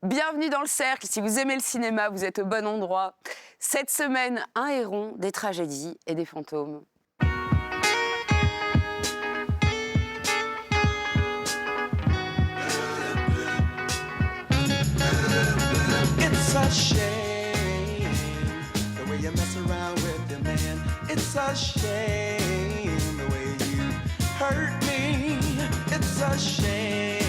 Bienvenue dans le cercle. Si vous aimez le cinéma, vous êtes au bon endroit. Cette semaine, un héron, des tragédies et des fantômes. It's a shame the way you mess around with your man. It's a shame the way you hurt me. It's a shame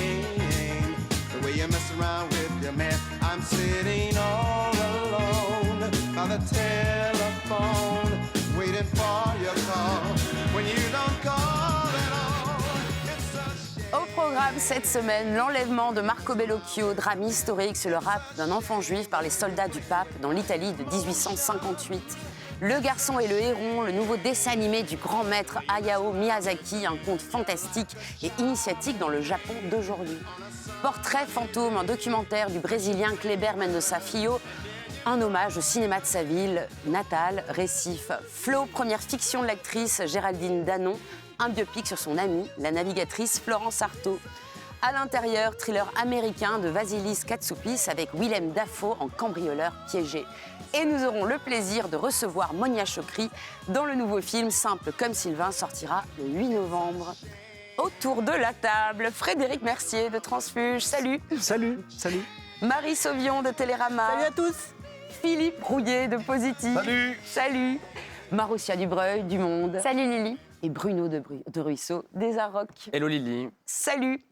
the way you mess around with your man. I'm sitting all alone by the telephone, waiting for your call. When you don't call at all, it's a shame. Au programme cette semaine, l'enlèvement de Marco Bellocchio, drame historique sur le rapt d'un enfant juif par les soldats du pape dans l'Italie de 1858. Le garçon et le héron, le nouveau dessin animé du grand maître Hayao Miyazaki, un conte fantastique et initiatique dans le Japon d'aujourd'hui. Portrait fantôme, un documentaire du Brésilien Kleber Mendonça Filho, un hommage au cinéma de sa ville natale, Recife. Flo, première fiction de l'actrice Géraldine Danon, un biopic sur son amie, la navigatrice Florence Artaud. À l'intérieur, thriller américain de Vasilis Katsoupis avec Willem Dafoe en cambrioleur piégé. Et nous aurons le plaisir de recevoir Monia Chokri dans le nouveau film Simple comme Sylvain sortira le 8 novembre. Autour de la table, Frédéric Mercier de Transfuge, salut. Salut. Marie Sauvion de Télérama. Salut à tous. Philippe Rouillet de Positif. Salut. Marussia Dubreuil du Monde. Salut Lily. Et Bruno de Ruisseau des Arocs. Hello Lily. Salut.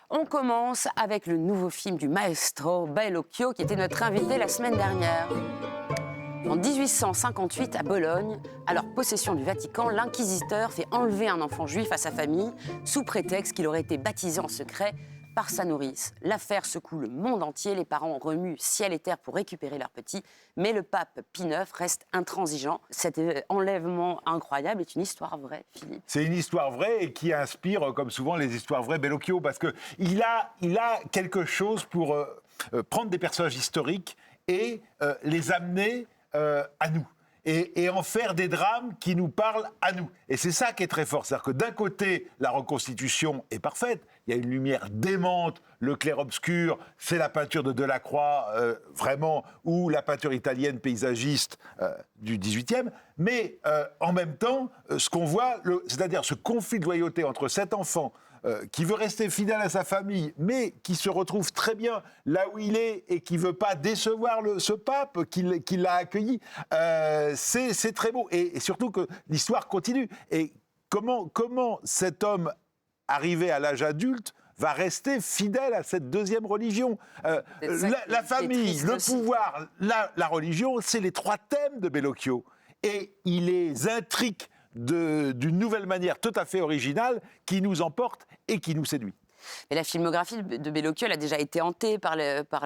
On commence avec le nouveau film du maestro Bellocchio qui était notre invité la semaine dernière. En 1858, à Bologne, alors possession du Vatican, l'inquisiteur fait enlever un enfant juif à sa famille sous prétexte qu'il aurait été baptisé en secret par sa nourrice. L'affaire secoue le monde entier, les parents remuent ciel et terre pour récupérer leur petit, mais le pape Pie IX reste intransigeant. Cet enlèvement incroyable est une histoire vraie, Philippe. C'est une histoire vraie et qui inspire, comme souvent, les histoires vraies Bellocchio, parce qu'il a quelque chose pour prendre des personnages historiques et les amener à nous. Et en faire des drames qui nous parlent à nous. Et c'est ça qui est très fort. C'est-à-dire que d'un côté, la reconstitution est parfaite. Il y a une lumière démente, le clair-obscur, c'est la peinture de Delacroix, vraiment, ou la peinture italienne paysagiste du XVIIIe. Mais en même temps, ce qu'on voit, c'est-à-dire ce conflit de loyauté entre cet enfant qui veut rester fidèle à sa famille, mais qui se retrouve très bien là où il est et qui ne veut pas décevoir ce pape qui l'a accueilli. C'est très beau. Et surtout que l'histoire continue. Et comment cet homme, arrivé à l'âge adulte, va rester fidèle à cette deuxième religion. La famille, le pouvoir, la religion, c'est les trois thèmes de Bellocchio. Et il les intrigue d'une nouvelle manière tout à fait originale qui nous emporte et qui nous séduit. Mais la filmographie de Bellocchio, elle a déjà été hantée par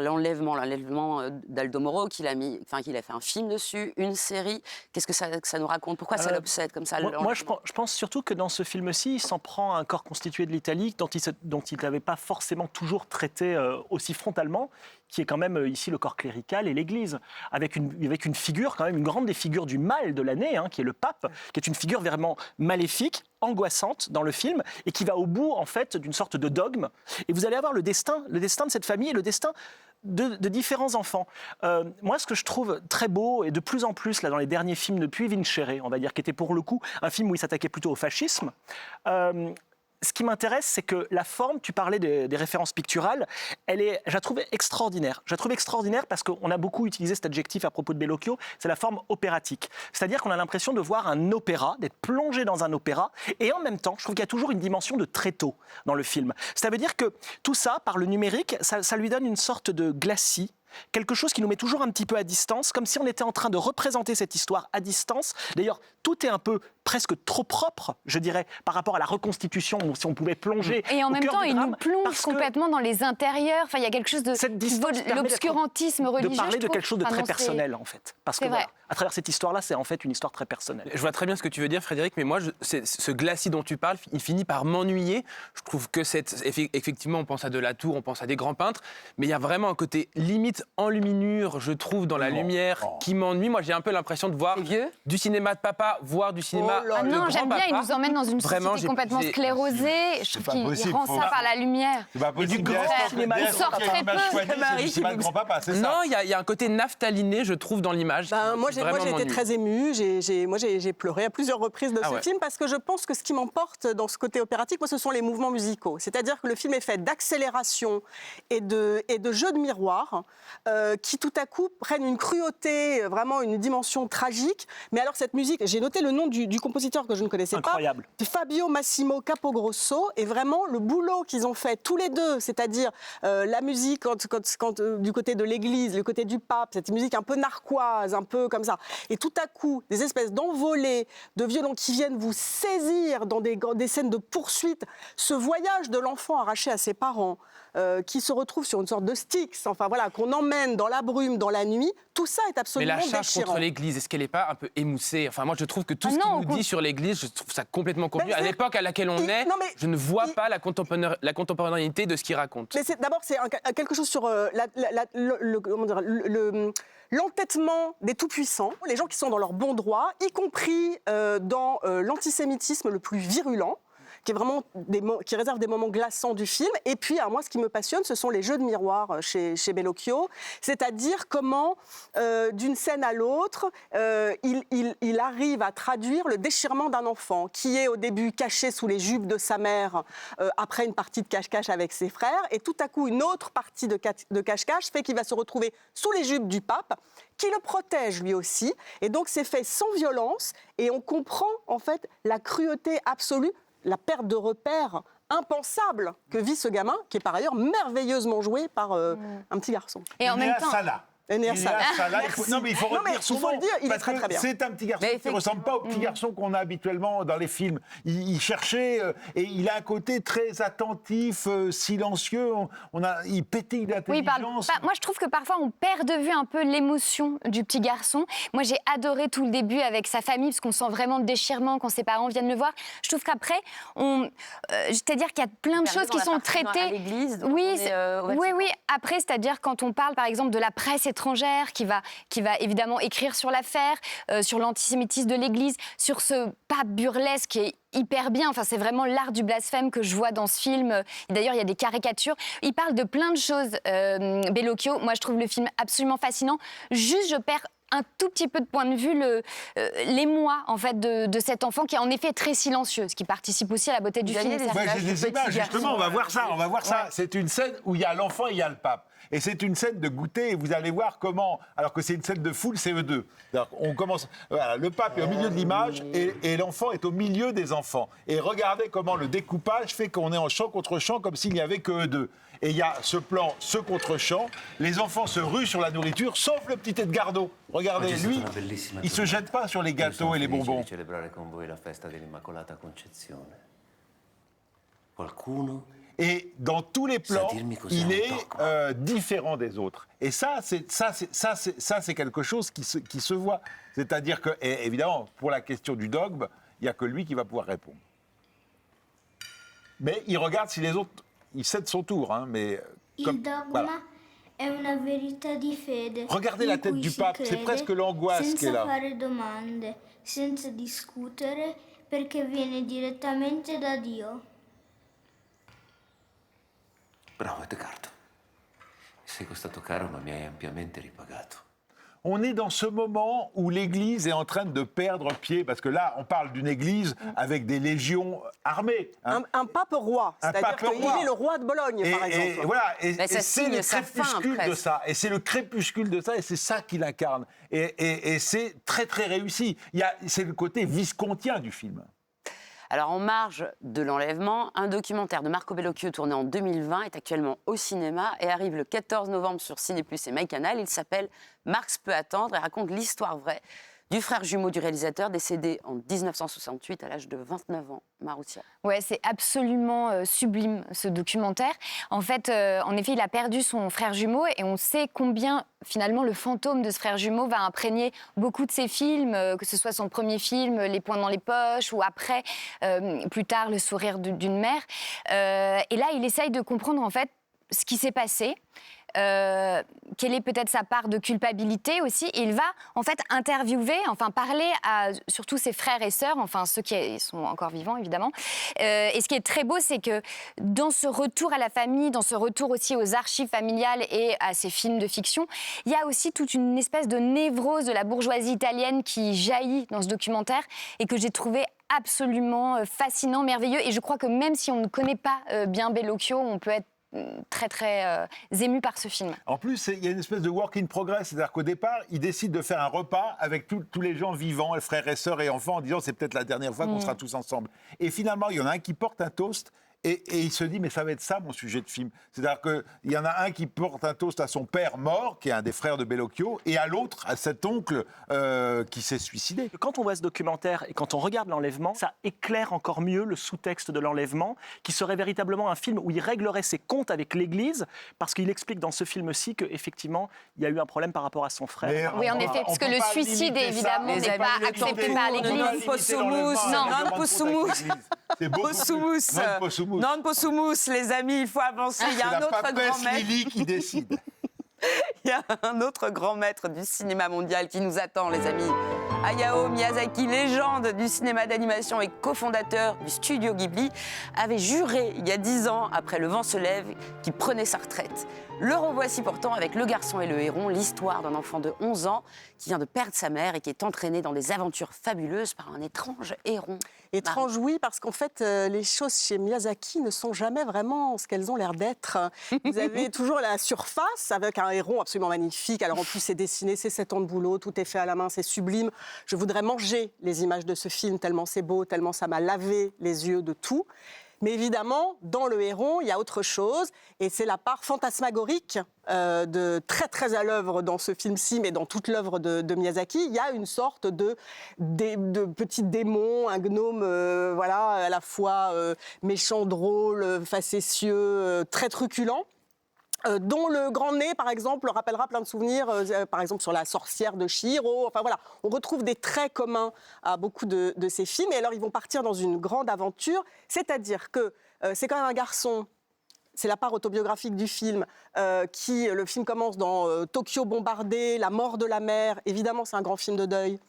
l'enlèvement d'Aldo Moro, qu'il a fait un film dessus, une série. Qu'est-ce que ça nous raconte? Pourquoi ça l'obsède comme ça? Moi, je pense surtout que dans ce film-ci, il s'en prend à un corps constitué de l'Italie dont il n'avait pas forcément toujours traité aussi frontalement, qui est quand même ici le corps clérical et l'Église, avec une figure, quand même, une grande des figures du mal de l'année, qui est le pape, qui est une figure vraiment maléfique, angoissante dans le film, et qui va au bout, en fait, d'une sorte de dogme. Et vous allez avoir le destin de cette famille et le destin de différents enfants. Moi, ce que je trouve très beau, et de plus en plus là, dans les derniers films depuis Vincere, on va dire, qui était pour le coup un film où il s'attaquait plutôt au fascisme, ce qui m'intéresse, c'est que la forme, tu parlais des références picturales, je la trouve extraordinaire. Je la trouve extraordinaire parce qu'on a beaucoup utilisé cet adjectif à propos de Bellocchio, c'est la forme opératique. C'est-à-dire qu'on a l'impression de voir un opéra, d'être plongé dans un opéra, et en même temps, je trouve qu'il y a toujours une dimension de tréteau dans le film. Ça veut dire que tout ça, par le numérique, ça lui donne une sorte de glacis, quelque chose qui nous met toujours un petit peu à distance, comme si on était en train de représenter cette histoire à distance. D'ailleurs, tout est un peu presque trop propre, je dirais, par rapport à la reconstitution, où si on pouvait plonger et en au même cœur temps, du il drame, nous plonge complètement dans les intérieurs. Enfin, il y a quelque chose de cette distance l'obscurantisme religieux. De parler de quelque chose de très non, personnel, en fait. Parce que voilà, à travers cette histoire-là, c'est en fait une histoire très personnelle. Je vois très bien ce que tu veux dire, Frédéric, mais moi, ce glacis dont tu parles, il finit par m'ennuyer. Je trouve que effectivement, on pense à de la Tour, on pense à des grands peintres, mais il y a vraiment un côté limite enluminure, je trouve, dans la lumière qui m'ennuie. Moi, j'ai un peu l'impression de voir du cinéma de papa, voire du cinéma Ah de non, grand-papa. j'aime bien, il nous emmène dans une société complètement sclérosée. Je trouve qu'il rend ça par la lumière. C'est pas possible. grand cinéma, il sort très peu. C'est du cinéma de grand-papa, c'est ça. Non, il y a un côté naphtaliné, je trouve, dans l'image. Moi, j'ai été très émue. J'ai pleuré à plusieurs reprises de ce film parce que je pense que ce qui m'emporte dans ce côté opératique, moi, ce sont les mouvements musicaux. C'est-à-dire que le film est fait d'accélération et de jeux de miroir qui, tout à coup, prennent une cruauté, vraiment une dimension tragique. Mais alors, cette musique, j'ai noté le nom du compositeur que je ne connaissais Incroyable. pas. Fabio Massimo Capogrosso. Et vraiment, le boulot qu'ils ont fait tous les deux, c'est-à-dire la musique du côté de l'église, le côté du pape, cette musique un peu narquoise, un peu comme ça. Et tout à coup, des espèces d'envolées de violons qui viennent vous saisir dans des scènes de poursuite. Ce voyage de l'enfant arraché à ses parents, qui se retrouve sur une sorte de Styx, enfin voilà, qu'on emmène dans la brume, dans la nuit, tout ça est Mais absolument la charge déchirant. contre l'Église, est-ce qu'elle n'est pas un peu émoussée? Enfin, moi, je trouve que tout ce qu'il nous dit sur l'Église, je trouve ça complètement convenu. À l'époque à laquelle on est, je ne vois pas la contemporanéité de ce qu'il raconte. Mais d'abord, c'est quelque chose sur l'entêtement des tout-puissants, les gens qui sont dans leur bon droit, y compris dans l'antisémitisme le plus virulent, qui réserve des moments glaçants du film. Et puis, moi, ce qui me passionne, ce sont les jeux de miroir chez Bellocchio, c'est-à-dire comment, d'une scène à l'autre, il arrive à traduire le déchirement d'un enfant qui est au début caché sous les jupes de sa mère après une partie de cache-cache avec ses frères, et tout à coup, une autre partie de cache-cache fait qu'il va se retrouver sous les jupes du pape, qui le protège lui aussi. Et donc, c'est fait sans violence, et on comprend, en fait, la cruauté absolue, la perte de repères impensable que vit ce gamin, qui est par ailleurs merveilleusement joué par un petit garçon. Et en même temps... Non, mais il faut retenir son nom, le dire, il est parce très que très bien. c'est un petit garçon qui ne ressemble pas au petit garçon qu'on a habituellement dans les films. Il cherchait, et il a un côté très attentif, silencieux, il pétille d'intelligence. Moi, je trouve que parfois, on perd de vue un peu l'émotion du petit garçon. Moi, j'ai adoré tout le début avec sa famille, parce qu'on sent vraiment le déchirement quand ses parents viennent le voir. Je trouve qu'après, c'est-à-dire qu'il y a plein de choses qui sont traitées. À l'église, oui. Après, c'est-à-dire quand on parle, par exemple, de la presse étrangère qui va évidemment écrire sur l'affaire, sur l'antisémitisme de l'Église, sur ce pape burlesque qui est hyper bien. Enfin, c'est vraiment l'art du blasphème que je vois dans ce film. Et d'ailleurs, il y a des caricatures. Il parle de plein de choses, Bellocchio. Moi, je trouve le film absolument fascinant. Juste, je perds un tout petit peu de point de vue l'émoi en fait de cet enfant qui est en effet très silencieux, ce qui participe aussi à la beauté du film. J'ai des images, justement, on va voir ça. C'est une scène où il y a l'enfant et il y a le pape. Et c'est une scène de goûter, et vous allez voir comment, alors que c'est une scène de foule, c'est eux deux. On commence, voilà, le pape est au milieu de l'image et l'enfant est au milieu des enfants. Et regardez comment le découpage fait qu'on est en champ contre champ, comme s'il n'y avait que eux deux. Et il y a ce plan, ce contre-champ, les enfants se ruent sur la nourriture, sauf le petit Edgardo. Regardez, lui, il ne se jette pas sur les gâteaux et les bonbons. Et dans tous les plans, il est différent des autres. Et ça, c'est quelque chose qui se voit. C'est-à-dire que, évidemment, pour la question du dogme, il n'y a que lui qui va pouvoir répondre. Mais il regarde si les autres... Il cède son tour, hein, mais... Il dogma è una verità di fede. Regardez la tête du pape, c'est presque l'angoisse qui est là. Senza fare domande, senza discutere, perché viene direttamente da Dio. Bravo Edgardo, mi sei costato caro ma mi hai ampiamente ripagato. On est dans ce moment où l'Église est en train de perdre pied, parce que là, on parle d'une Église avec des légions armées. Hein. Un pape roi, c'est-à-dire qu'il est le roi de Bologne, par exemple. Et voilà, et c'est le crépuscule de ça, et c'est le crépuscule de ça, et c'est ça qu'il incarne. Et c'est très très réussi. C'est le côté viscontien du film. Alors, en marge de l'enlèvement, un documentaire de Marco Bellocchio tourné en 2020 est actuellement au cinéma et arrive le 14 novembre sur Ciné+ et MyCanal. Il s'appelle Marx peut attendre et raconte l'histoire vraie du frère jumeau du réalisateur décédé en 1968 à l'âge de 29 ans, Maroussia. Ouais, c'est absolument sublime ce documentaire. En fait, en effet, il a perdu son frère jumeau et on sait combien finalement le fantôme de ce frère jumeau va imprégner beaucoup de ses films, que ce soit son premier film, Les poings dans les poches, ou après, plus tard, Le sourire d'une mère. Et là, il essaye de comprendre en fait ce qui s'est passé. quelle est peut-être sa part de culpabilité aussi. Il va en fait interviewer, enfin parler à surtout ses frères et sœurs, enfin ceux qui sont encore vivants évidemment. Et ce qui est très beau, c'est que dans ce retour à la famille, dans ce retour aussi aux archives familiales et à ces films de fiction, il y a aussi toute une espèce de névrose de la bourgeoisie italienne qui jaillit dans ce documentaire et que j'ai trouvé absolument fascinant, merveilleux. Et je crois que même si on ne connaît pas bien Bellocchio, on peut être très très ému par ce film. En plus, il y a une espèce de work in progress, c'est-à-dire qu'au départ, il décide de faire un repas avec tous les gens vivants, les frères et sœurs et enfants, en disant c'est peut-être la dernière fois qu'on sera tous ensemble. Et finalement, il y en a un qui porte un toast. Et il se dit, mais ça va être ça mon sujet de film. C'est-à-dire qu'il y en a un qui porte un toast à son père mort, qui est un des frères de Bellocchio, et à l'autre, à cet oncle qui s'est suicidé. Quand on voit ce documentaire et quand on regarde l'enlèvement, ça éclaire encore mieux le sous-texte de l'enlèvement, qui serait véritablement un film où il réglerait ses comptes avec l'Église, parce qu'il explique dans ce film-ci qu'effectivement, il y a eu un problème par rapport à son frère. Oui, en effet, parce que le suicide, évidemment, n'est pas accepté par l'Église. Non, possumus, les amis, il faut avancer. Il y a un autre grand maître. Lily qui décide. Il y a un autre grand maître du cinéma mondial qui nous attend, les amis. Hayao Miyazaki, légende du cinéma d'animation et cofondateur du studio Ghibli, avait juré il y a 10 ans, après Le vent se lève, qu'il prenait sa retraite. Le revoici pourtant avec Le garçon et le héron, l'histoire d'un enfant de 11 ans qui vient de perdre sa mère et qui est entraîné dans des aventures fabuleuses par un étrange héron. Étrange, oui, parce qu'en fait, les choses chez Miyazaki ne sont jamais vraiment ce qu'elles ont l'air d'être. Vous avez toujours la surface avec un héron absolument magnifique. Alors en plus, c'est dessiné, c'est 7 ans de boulot, tout est fait à la main, c'est sublime. Je voudrais manger les images de ce film, tellement c'est beau, tellement ça m'a lavé les yeux de tout. Mais évidemment, dans le héron, il y a autre chose, et c'est la part fantasmagorique de très très à l'œuvre dans ce film-ci, mais dans toute l'œuvre de Miyazaki. Il y a une sorte de petit démon, un gnome, voilà, à la fois méchant, drôle, facétieux, très truculent. Dont le grand nez, par exemple, rappellera plein de souvenirs, par exemple sur la sorcière de Chihiro. Enfin voilà, on retrouve des traits communs à beaucoup de ces films. Et alors, ils vont partir dans une grande aventure, c'est-à-dire que c'est quand même un garçon, c'est la part autobiographique du film, le film commence dans Tokyo bombardé, la mort de la mère. Évidemment, c'est un grand film de deuil.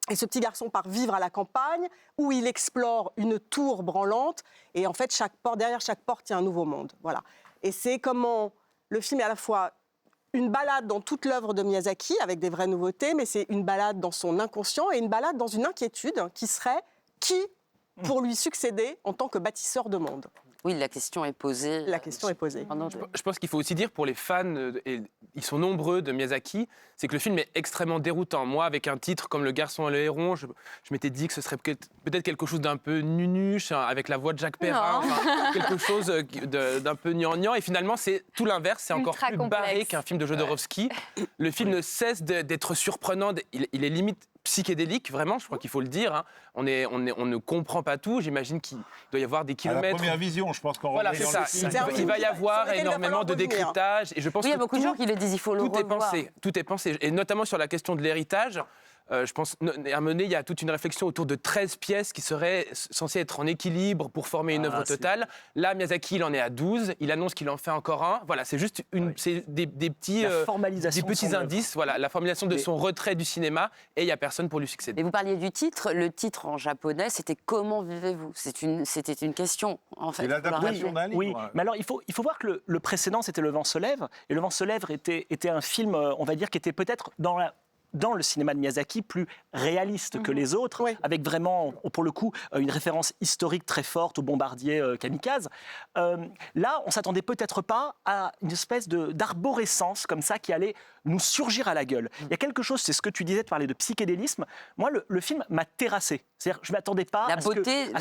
Et ce petit garçon part vivre à la campagne, où il explore une tour branlante. Et en fait, derrière chaque porte, il y a un nouveau monde. Voilà. Et c'est comment le film est à la fois une balade dans toute l'œuvre de Miyazaki, avec des vraies nouveautés, mais c'est une balade dans son inconscient et une balade dans une inquiétude qui serait qui pour lui succéder en tant que bâtisseur de monde. Oui, la question est posée. La question est posée. Je pense qu'il faut aussi dire pour les fans, et ils sont nombreux de Miyazaki, c'est que le film est extrêmement déroutant. Moi, avec un titre comme Le garçon et le héron, je m'étais dit que ce serait peut-être quelque chose d'un peu nunuche, avec la voix de Jacques Perrin, enfin, quelque chose d'un peu gnangnan. Et finalement, c'est tout l'inverse, c'est encore plus barré qu'un film de Jodorowsky. Le film ne cesse d'être surprenant, il est limite psychédélique, vraiment, je crois qu'il faut le dire. Hein. On ne comprend pas tout. J'imagine qu'il doit y avoir des kilomètres. À la première vision, je pense qu'en voilà, c'est ça. Il va y avoir énormément de décryptage. Et je pense il y a beaucoup de gens qui le disent, il faut le revoir. Tout est pensé. Et notamment sur la question de l'héritage. Je pense, à mener, il y a toute une réflexion autour de 13 pièces qui seraient censées être en équilibre pour former une œuvre totale. Là, Miyazaki, il en est à 12. Il annonce qu'il en fait encore un. Voilà, c'est juste c'est des petits indices. Voilà, la formalisation de son retrait du cinéma. Et il n'y a personne pour lui succéder. Et vous parliez du titre. Le titre en japonais, c'était « Comment vivez-vous » C'était une question, en fait. C'est l'adaptation d'un livre. Oui, mais alors il faut voir que le précédent, c'était Le vent se lève. Et Le vent se lève était un film, on va dire, qui était peut-être dans le cinéma de Miyazaki, plus réaliste que les autres, avec vraiment, pour le coup, une référence historique très forte au bombardier kamikaze. Là, on ne s'attendait peut-être pas à une espèce d'arborescence comme ça qui allait nous surgir à la gueule. Il y a quelque chose, c'est ce que tu disais, de parler de psychédélisme. Moi, le film m'a terrassé. C'est-à-dire, je ne m'attendais pas à beauté,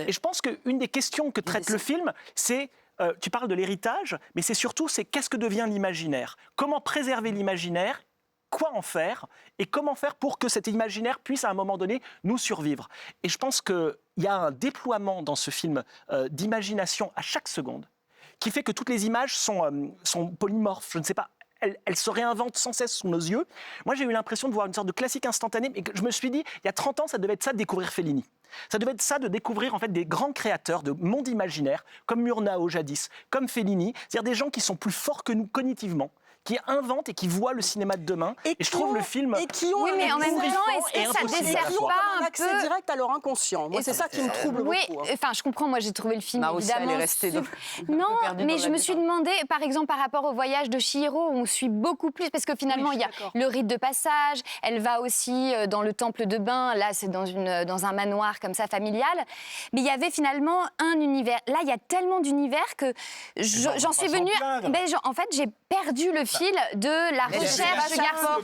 Et je pense qu'une des questions que traite le film, c'est... tu parles de l'héritage, mais c'est surtout, qu'est-ce que devient l'imaginaire ? Comment préserver l'imaginaire ? Quoi en faire et comment faire pour que cet imaginaire puisse à un moment donné nous survivre. Et je pense qu'il y a un déploiement dans ce film d'imagination à chaque seconde qui fait que toutes les images sont polymorphes, je ne sais pas, elle se réinvente sans cesse sous nos yeux. Moi, j'ai eu l'impression de voir une sorte de classique instantané, et que je me suis dit, il y a 30 ans, ça devait être ça de découvrir Fellini. Ça devait être ça de découvrir en fait des grands créateurs de mondes imaginaires, comme Murnau jadis, comme Fellini, c'est-à-dire des gens qui sont plus forts que nous cognitivement, qui inventent et qui voient le cinéma de demain. Et je trouve le film... Et qui ont oui, mais en même temps, est-ce que ça dessert pas un un accès peu... direct à leur inconscient. Moi, c'est ça qui me trouble Oui, beaucoup. enfin, je comprends. Moi, j'ai trouvé le film Marussia, évidemment. elle est restée Non, perdue mais dans je la me suis détente. demandé, par exemple, par rapport au voyage de Chihiro, on suit beaucoup plus parce que finalement, Oui, il y a d'accord. le rite de passage. Elle va aussi dans le temple de bain. Là, c'est dans un manoir comme ça familial. Mais il y avait finalement un univers. Là, il y a tellement d'univers que j'en suis venue. En fait, j'ai perdu le fil de la recherche du garçon.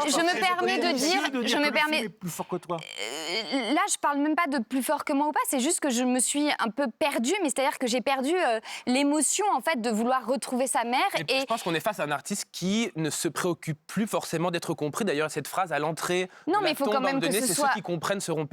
Je me permets de dire, je me permets. Plus fort que toi. Là, je parle même pas de plus fort que moi ou pas. C'est juste que je me suis un peu perdue, mais c'est-à-dire que j'ai perdu l'émotion en fait de vouloir retrouver sa mère. Et je pense qu'on est face à un artiste qui ne se préoccupe plus forcément d'être compris. D'ailleurs, cette phrase à l'entrée, Non, de mais la il faut tombe quand même que abandonnée, ce c'est soit- ceux qui comprennent seront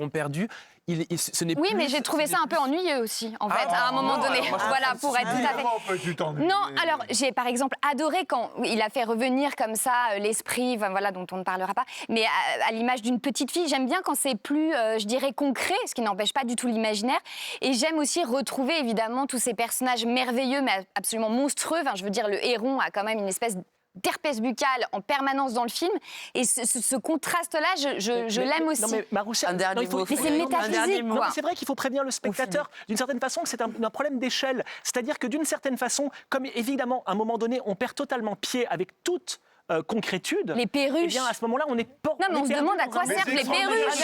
perdus. Ce n'est Oui, plus- mais j'ai trouvé ce ça n'est un peu plus- ennuyeux aussi, en fait, Ah, à un moment non, donné. alors moi, je Voilà, pour être tout à fait. Comment peux-tu t'ennuyer? Non, alors j'ai par exemple adoré quand il a fait revenir comme ça l'esprit, enfin, voilà, dont on ne parlera pas, mais à l'image d'une petite fille. J'aime bien quand c'est plus, je dirais, concret, ce qui n'empêche pas du tout l'imaginaire. Et j'aime aussi retrouver évidemment tous ces personnages merveilleux, mais absolument monstrueux. Enfin, je veux dire, le héron a quand même une espèce d'herpès buccal en permanence dans le film. Et ce contraste-là, je l'aime aussi. Non, mais Marussia, Un dernier non, il faut- mot, Mais c'est Frédéric. Un dernier métaphysique, mot. Non, mais c'est vrai qu'il faut prévenir le spectateur d'une certaine façon que c'est un problème d'échelle. C'est-à-dire que d'une certaine façon, comme évidemment, à un moment donné, on perd totalement pied avec toute concrétude. Les perruches. Eh bien, à ce moment-là, on est pas. Non, mais on se demande à quoi servent les perruches.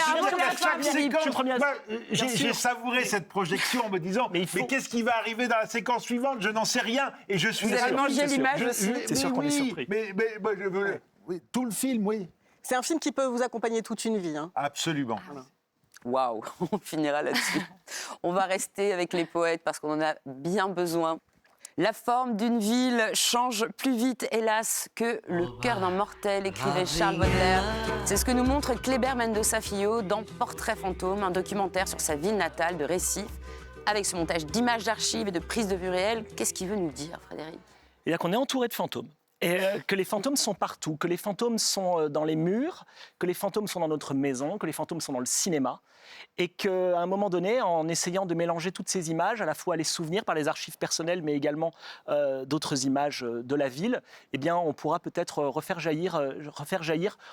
J'ai savouré cette projection en me disant Mais il faut- mais qu'est-ce qui va arriver dans la séquence suivante? Je n'en sais rien et je suis Vous avez sûr. mangé c'est sûr. l'image Je- aussi. C'est sûr qu'on est oui, surpris. Mais moi, je veux... oui, tout le film, oui. C'est un film qui peut vous accompagner toute une vie. Hein. Absolument. Waouh, on finira là-dessus. On va rester avec les poètes parce qu'on en a bien besoin. La forme d'une ville change plus vite, hélas, que le cœur d'un mortel, écrivait Charles Baudelaire. C'est ce que nous montre Kléber Mendoza Filho dans Portrait fantôme, un documentaire sur sa ville natale de Recife, avec ce montage d'images d'archives et de prises de vue réelles. Qu'est-ce qu'il veut nous dire, Frédéric? C'est-à-dire qu'on est entouré de fantômes. Et que les fantômes sont partout, que les fantômes sont dans les murs, que les fantômes sont dans notre maison, que les fantômes sont dans le cinéma. Et qu'à un moment donné, en essayant de mélanger toutes ces images, à la fois les souvenirs par les archives personnelles, mais également d'autres images de la ville, eh bien, on pourra peut-être refaire jaillir,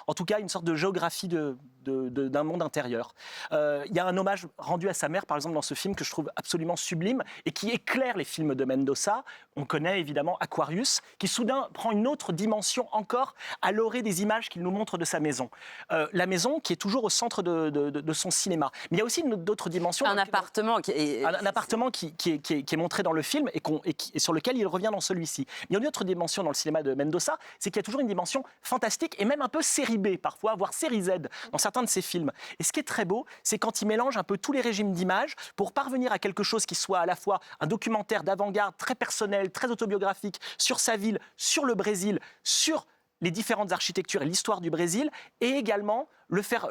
en tout cas, une sorte de géographie d'un monde intérieur. Il y a un hommage rendu à sa mère, par exemple, dans ce film, que je trouve absolument sublime et qui éclaire les films de Mendoza. On connaît évidemment Aquarius, qui soudain prend une autre dimension encore à l'orée des images qu'il nous montre de sa maison. La maison qui est toujours au centre de son cinéma. Mais il y a aussi d'autres dimensions. Un appartement qui est... Un appartement qui est montré dans le film et sur lequel il revient dans celui-ci. Mais il y a une autre dimension dans le cinéma de Mendoza, c'est qu'il y a toujours une dimension fantastique et même un peu série B parfois, voire série Z dans certains de ses films. Et ce qui est très beau, c'est quand il mélange un peu tous les régimes d'images pour parvenir à quelque chose qui soit à la fois un documentaire d'avant-garde très personnel, très autobiographique sur sa ville, sur le Brésil, sur les différentes architectures et l'histoire du Brésil, et également le faire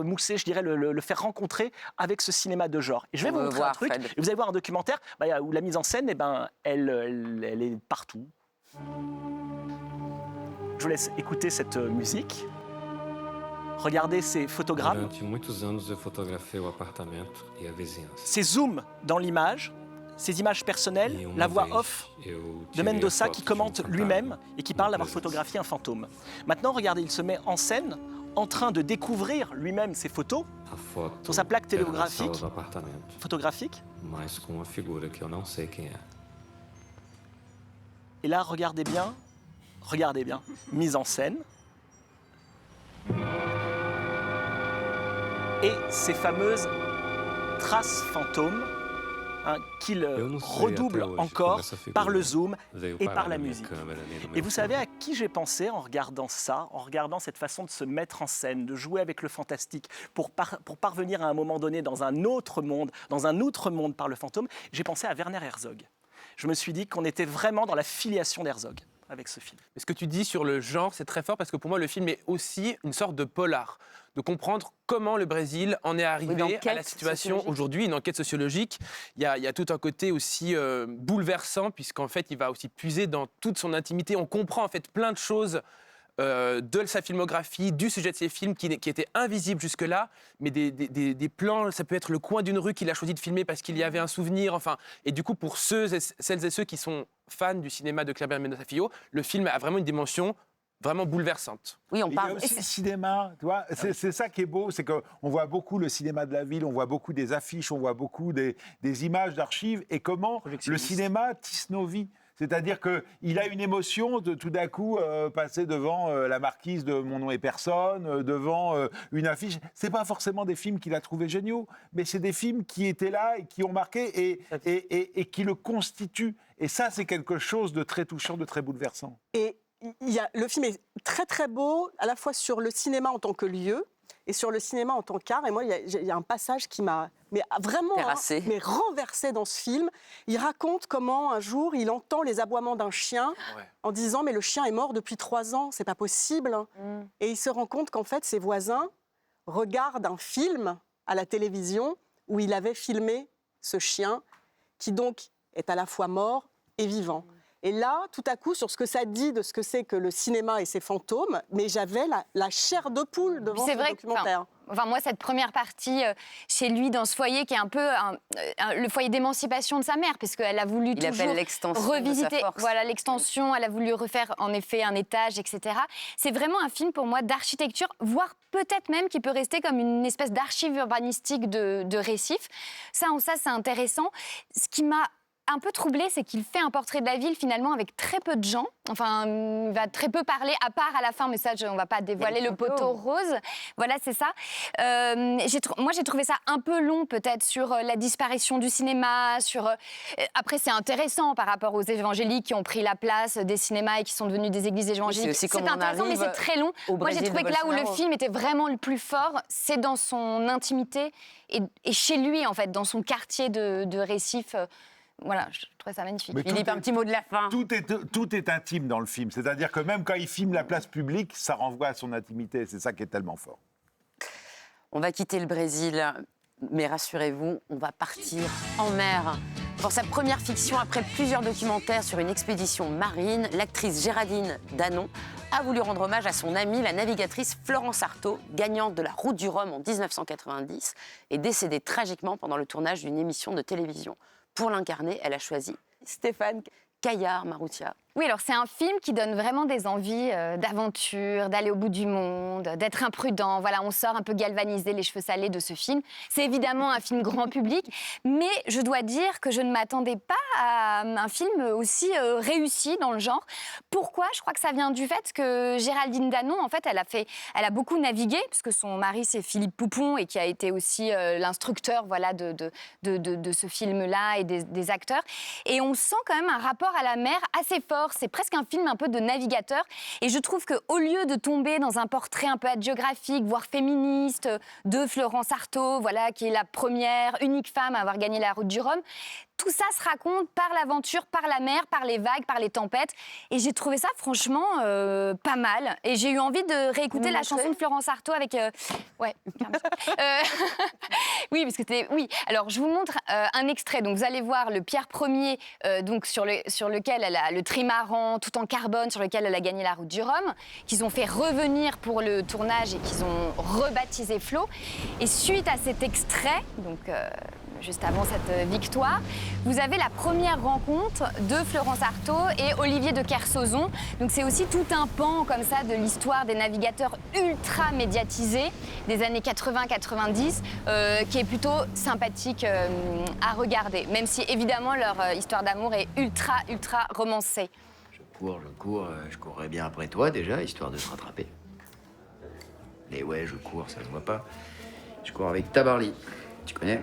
mousser, je dirais, le faire rencontrer avec ce cinéma de genre. Et je vais vous montrer un truc, Fred. et vous allez voir un documentaire où la mise en scène, elle est partout. Je vous laisse écouter cette musique. Regardez ces photogrammes, Durante muitos anos, eu fotografei o apartamento e a vizinhança. ces zooms dans l'image, ces images personnelles, E uma la voix vez, off eu de tirei a Mendoza foto qui de commente fantasma lui-même et qui parle na d'avoir presença. photographié un fantôme. Maintenant, regardez, il se met en scène, en train de découvrir lui-même ses photos A foto sur sa plaque era na sala télégraphique, do apartamento, photographique. mas com uma figura que eu não sei quem é. Et là, regardez bien, mise en scène. Et ces fameuses traces fantômes qu'il Eu não sei redouble até hoje encore como essa figura par le zoom veio et parar par la na minha musique. câmera, nem no Et meu vous savez filme. à qui j'ai pensé en regardant ça, en regardant cette façon de se mettre en scène, de jouer avec le fantastique, pour parvenir à un moment donné dans un autre monde par le fantôme? J'ai pensé à Werner Herzog. Je me suis dit qu'on était vraiment dans la filiation d'Herzog. avec ce film. Mais ce que tu dis sur le genre, c'est très fort parce que pour moi, le film est aussi une sorte de polar, de comprendre comment le Brésil en est arrivé à la situation aujourd'hui, une enquête sociologique. Il y a tout un côté aussi bouleversant, puisqu'en fait, il va aussi puiser dans toute son intimité. On comprend en fait plein de choses de sa filmographie, du sujet de ses films qui étaient invisibles jusque-là, mais des plans, ça peut être le coin d'une rue qu'il a choisi de filmer parce qu'il y avait un souvenir, enfin. Et du coup, pour celles et ceux qui sont fans du cinéma de Kleber Mendonça Filho, le film a vraiment une dimension vraiment bouleversante. Oui, on parle. Il y a aussi le cinéma, tu vois, c'est ça qui est beau, c'est qu'on voit beaucoup le cinéma de la ville, on voit beaucoup des affiches, on voit beaucoup des images d'archives, et comment le cinéma tisse nos vies. C'est-à-dire qu'il a une émotion de tout d'un coup passer devant la marquise de Mon nom est personne, devant une affiche. C'est pas forcément des films qu'il a trouvés géniaux, mais c'est des films qui étaient là et qui ont marqué et qui le constituent. Et ça, c'est quelque chose de très touchant, de très bouleversant. Et le film est très très beau, à la fois sur le cinéma en tant que lieu et sur le cinéma en tant qu'art. Et moi, il y a un passage qui m'a vraiment mais renversé dans ce film. Il raconte comment un jour il entend les aboiements d'un chien en disant mais le chien est mort depuis 3 ans, c'est pas possible. Et il se rend compte qu'en fait ses voisins regardent un film à la télévision où il avait filmé ce chien qui donc est à la fois mort et vivant. Et là, tout à coup, sur ce que ça dit de ce que c'est que le cinéma et ses fantômes, mais j'avais la chair de poule devant ce documentaire. Enfin, moi, cette première partie chez lui, dans ce foyer, qui est un peu le foyer d'émancipation de sa mère, parce qu'elle a voulu toujours revisiter l'extension, elle a voulu refaire en effet un étage, etc. C'est vraiment un film pour moi d'architecture, voire peut-être même qui peut rester comme une espèce d'archive urbanistique de Recife. Ça, c'est intéressant. Ce qui m'a un peu troublé, c'est qu'il fait un portrait de la ville finalement avec très peu de gens. Enfin, il va très peu parler, à part à la fin, mais ça, on ne va pas dévoiler le poteau rose. Voilà, c'est ça. Moi, j'ai trouvé ça un peu long, peut-être, sur la disparition du cinéma. Après, c'est intéressant par rapport aux évangéliques qui ont pris la place des cinémas et qui sont devenus des églises évangéliques. C'est intéressant, mais c'est très long. Moi, j'ai trouvé que là où le film était vraiment le plus fort, c'est dans son intimité et chez lui, en fait, dans son quartier de Recife. Voilà, je trouvais ça magnifique. Mais Philippe, un petit mot de la fin. Tout est intime dans le film. C'est-à-dire que même quand il filme la place publique, ça renvoie à son intimité. C'est ça qui est tellement fort. On va quitter le Brésil, mais rassurez-vous, on va partir en mer. Pour sa première fiction, après plusieurs documentaires sur une expédition marine, l'actrice Géraldine Danon a voulu rendre hommage à son amie, la navigatrice Florence Artaud, gagnante de la Route du Rhum en 1990 et décédée tragiquement pendant le tournage d'une émission de télévision. Pour l'incarner, elle a choisi Stéphane Caillard-Maroutia. Oui, alors c'est un film qui donne vraiment des envies d'aventure, d'aller au bout du monde, d'être imprudent. Voilà, on sort un peu galvanisé, les cheveux salés de ce film. C'est évidemment un film grand public, mais je dois dire que je ne m'attendais pas à un film aussi réussi dans le genre. Pourquoi ? Je crois que ça vient du fait que Géraldine Danon, en fait, elle a beaucoup navigué, parce que son mari, c'est Philippe Poupon, et qui a été aussi l'instructeur voilà, de ce film-là et des acteurs. Et on sent quand même un rapport à la mer assez fort. C'est presque un film un peu de navigateur. Et je trouve qu'au lieu de tomber dans un portrait un peu hagiographique, voire féministe, de Florence Artaud, voilà, qui est la première, unique femme à avoir gagné la Route du Rhum, tout ça se raconte par l'aventure, par la mer, par les vagues, par les tempêtes. Et j'ai trouvé ça franchement pas mal. Et j'ai eu envie de réécouter la chanson de Florence Artaud avec... Ouais, oui, parce que c'était... Oui, alors je vous montre un extrait. Donc vous allez voir le Pierre Ier, donc, sur lequel elle a le trimaran tout en carbone, sur lequel elle a gagné la Route du Rhum, qu'ils ont fait revenir pour le tournage et qu'ils ont rebaptisé Flo. Et suite à cet extrait, donc... juste avant cette victoire, vous avez la première rencontre de Florence Artaud et Olivier de Kersauzon. Donc c'est aussi tout un pan comme ça de l'histoire des navigateurs ultra médiatisés des années 80-90 qui est plutôt sympathique à regarder, même si évidemment leur histoire d'amour est ultra romancée. Je courrais bien après toi déjà, histoire de te rattraper. Mais ouais, je cours, ça se voit pas. Je cours avec Tabarly, tu connais ?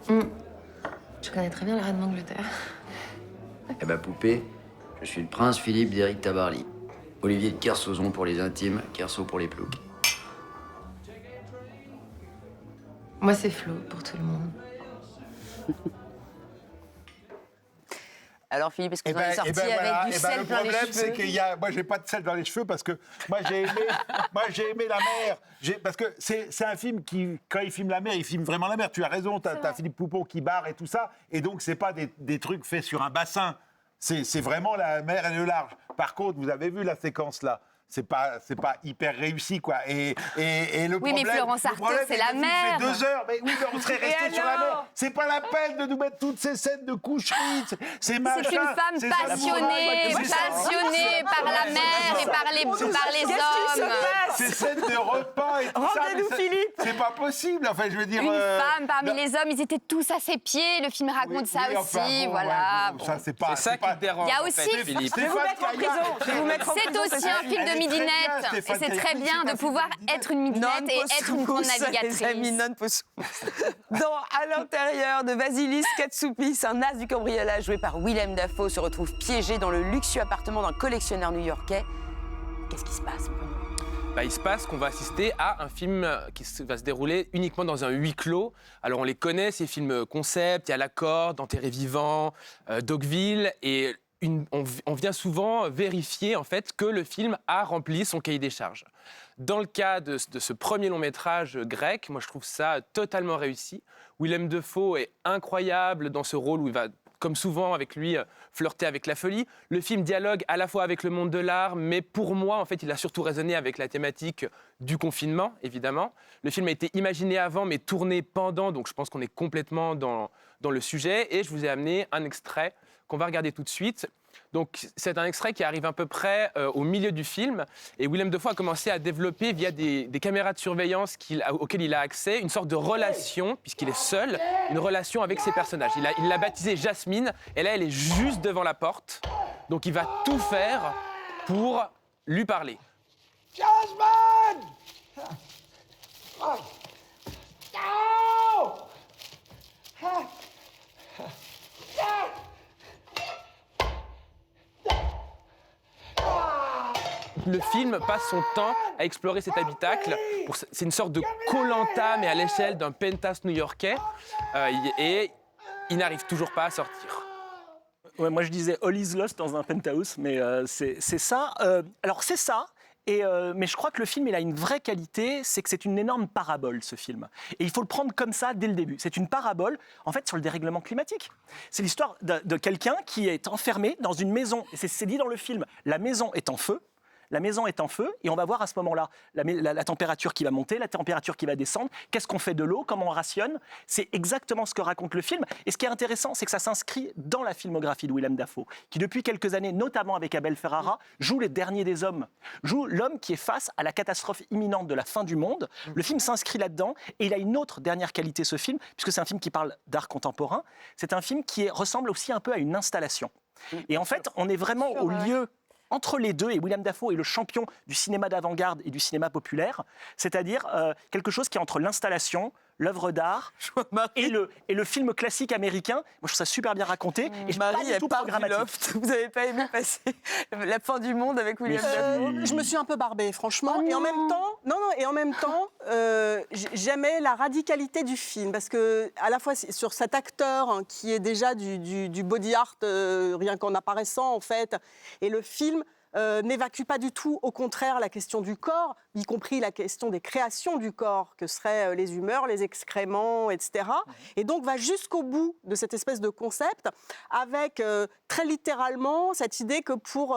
Je connais très bien la reine d'Angleterre. Eh ben, poupée, je suis le prince Philippe d'Éric Tabarly. Olivier de Kersauzon pour les intimes, Kerso pour les ploucs. Moi, c'est Flo pour tout le monde. Alors Philippe, est-ce que vous en êtes sorti avec du sel plein les Le problème, c'est cheveux? qu'il y a... Moi, j'ai pas de sel dans les cheveux parce que moi, j'ai aimé la mer. Parce que c'est un film qui, quand il filme la mer, il filme vraiment la mer. Tu as raison, t'as Philippe Poupon qui barre et tout ça. Et donc, c'est pas des trucs faits sur un bassin. C'est vraiment la mer et le large. Par contre, vous avez vu la séquence là. C'est pas hyper réussi, quoi. Et le Oui, problème, mais Florence Artaud, c'est la mer. mer. Ça fait 2 heures, mais oui, mais on serait resté sur la mer. C'est pas la peine de nous mettre toutes ces scènes de coucherie. C'est une femme passionnée par la mer et par les hommes. Ces scènes de repas et tout ça. Rendez-nous Philippe. C'est pas possible. Enfin, je veux dire. Une femme parmi les hommes, ils étaient tous à ses pieds. Le film raconte ça aussi, voilà. Ça, c'est pas. C'est ça qui te dérange. Il y a en aussi- fait, Philippe. Je vais vous mettre en prison. Je vais vous mettre en C'est prison, aussi un film de Elle est très bien, midinette. Et Stéphane c'est très Caillou, bien c'est de pouvoir être une midinette et être une grande navigatrice. Les amis, non poussous. À l'intérieur de Vasilis Katsoupis, un as du cambriolage joué par Willem Dafoe se retrouve piégé dans le luxueux appartement d'un collectionneur new-yorkais. Qu'est-ce qui se passe, Bruno? Il se passe qu'on va assister à un film qui va se dérouler uniquement dans un huis clos. Alors on les connaît, ces films concept, il y a La Corde, Enterré vivant, Dogville, et on vient souvent vérifier en fait que le film a rempli son cahier des charges. Dans le cas de ce premier long métrage grec, moi je trouve ça totalement réussi. Willem Dafoe est incroyable dans ce rôle où il va, comme souvent avec lui, flirter avec la folie. Le film dialogue à la fois avec le monde de l'art, mais pour moi, en fait, il a surtout résonné avec la thématique du confinement, évidemment. Le film a été imaginé avant, mais tourné pendant, donc je pense qu'on est complètement dans le sujet. Et je vous ai amené un extrait qu'on va regarder tout de suite. Donc, c'est un extrait qui arrive à peu près au milieu du film. Et Willem Dafoe a commencé à développer, via des caméras de surveillance auxquelles il a accès, une sorte de relation, puisqu'il est seul, une relation avec ses personnages. Il l'a baptisée Jasmine, et là, elle est juste devant la porte. Donc, il va tout faire pour lui parler. Jasmine! Le film passe son temps à explorer cet habitacle. C'est une sorte de Koh-Lanta, mais à l'échelle d'un penthouse new-yorkais. Et il n'arrive toujours pas à sortir. Ouais, moi, je disais All is Lost dans un penthouse, mais c'est ça. Alors, c'est ça. Mais je crois que le film, il a une vraie qualité, c'est que c'est une énorme parabole, ce film. Et il faut le prendre comme ça dès le début. C'est une parabole, en fait, sur le dérèglement climatique. C'est l'histoire de quelqu'un qui est enfermé dans une maison. Et c'est dit dans le film, la maison est en feu. La maison est en feu et on va voir à ce moment-là la température qui va monter, la température qui va descendre, qu'est-ce qu'on fait de l'eau, comment on rationne. C'est exactement ce que raconte le film. Et ce qui est intéressant, c'est que ça s'inscrit dans la filmographie de Willem Dafoe, qui depuis quelques années, notamment avec Abel Ferrara, joue les derniers des hommes, joue l'homme qui est face à la catastrophe imminente de la fin du monde. Le film s'inscrit là-dedans et il a une autre dernière qualité, ce film, puisque c'est un film qui parle d'art contemporain. C'est un film qui ressemble aussi un peu à une installation. Et en fait, on est vraiment au lieu entre les deux, et Willem Dafoe est le champion du cinéma d'avant-garde et du cinéma populaire, c'est-à-dire quelque chose qui est entre l'installation, l'œuvre d'art et le film classique américain. Moi, je trouve ça super bien raconté et Marie, pas du tout programmatique. Vous n'avez pas aimé passer la fin du monde avec Willem Dafoe? Je me suis un peu barbée, franchement. Et en même temps, j'aimais la radicalité du film. Parce que, à la fois, sur cet acteur hein, qui est déjà du body art, rien qu'en apparaissant, en fait, et le film n'évacue pas du tout, au contraire, la question du corps, y compris la question des créations du corps, que seraient les humeurs, les excréments, etc. Et donc va jusqu'au bout de cette espèce de concept, avec très littéralement cette idée que pour